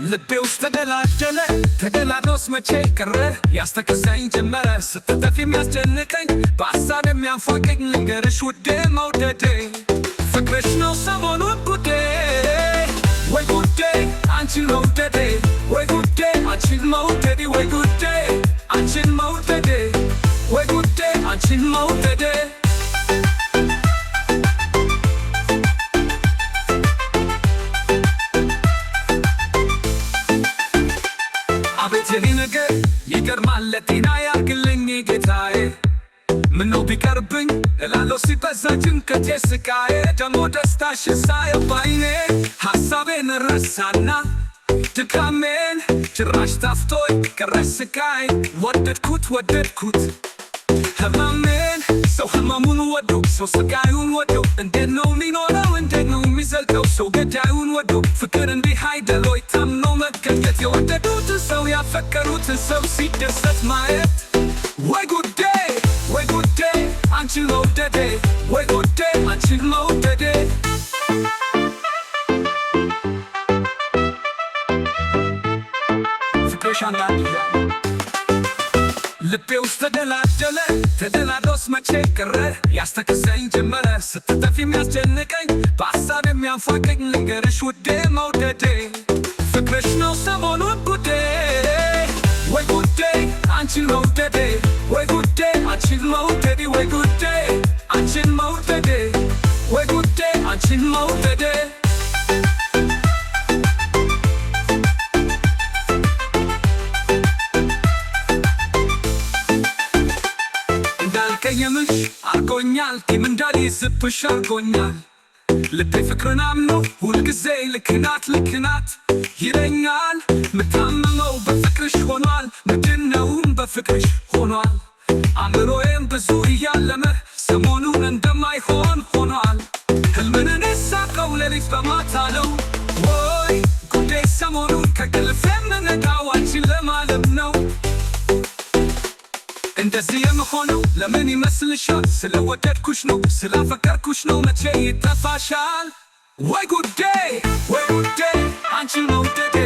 ልቤ ውስጥ ተደላድሎስ መቼ ቀረ ያስተከዘኝ ጀመረ ስትጠፊ የሚያስጨንቀኝ በሀሳብ የሚያንፏቀኝ ልንገርሽ ውዴ መውደዴ ፍቅርሽ ነው ሰሞኑን ጉዴ ወይ ጉዴ አንቺን መውደዴ ወይ ጉዴ አንቺን መውደዴ ወይ ጉዴ አንቺን መውደዴ ወይ ጉዴ አንቺን መውደዴ አቤት የኔ ነገር ይገርማል ለጤና ያርግልኝ ጌታዬ ምነው ቢቀርብኝ እላለሁ ሲበዛ ጭንቀቴ ስቃዬ ደግሞ ደስታሽን ሳየው ባይኔ ሀሳቤን ረሳና ድካሜን ጭራሽ ታፍቶኝ ቀረሽ ስቃይ ወደድኩት ህመሜን ሰው ህመሙን ወዶ ሰው ስቃዩን ወዶ እንዴት ነው የሚኖረው እንዴት ነው የሚዘልቀው ሰው ገዳዩን ወዶ ፍቅር እንዲህ አይደል ወይ ታምኖ መገኘት የወደዱትን ሰው ያፈቀሩትን ሰው ሲደሰት ማየት ወይ ጉዴ አንቺን መውደዴ ወይ ጉዴ አንቺን መውደዴ ፍቅርሽ አንዳንድ ልቤ ውስጥ ተደላድሎስ መቼ ቀረ ያስተከዘኝ ጀመረ ስትጠፊ የሚያስጨንቀኝ በሀሳብ የሚያንፏቀኝ ልንገርሽ ውዴ መውደዴ ፍቅርሽ ነው ሰሞኑን ጉዴ ወይ ጉዴ አንቺን መውደዴ ወይ ጉዴ አንቺን መውደዴ ወይ ጉዴ አንቺን መውደዴ ወይ ጉዴ አንቺን መውደዴ እንዳልቀየምሽ አርጎኛል ቂም እንዳልይዝብሽ አርጎኛል ልቤ ፍቅርን አምኖ ሁልጊዜ ልክናት ይለኛል ምታመመው በፍቅርሽ ሆኗል ምድነውም በፍቅርሽ ሆኗል አእምሮዬም ብዙ እያለመ ሰሞኑን እንደማይሆን ሆኗል ህልምን ሳቀው ሌሊት በማታ ነው ወይ ጉዴ ሰሞኑን ከእንቅልፌ የምነቃው አንቺን ለማለም ነው እንደዚህ የምሆነው ለምን ይመስልሻል ስለወደድኩሽ ነው ስላፈቀርኩሽ ነው መቼ ይጠፋሻል ወይ ጉዴ አንቺን መውደዴ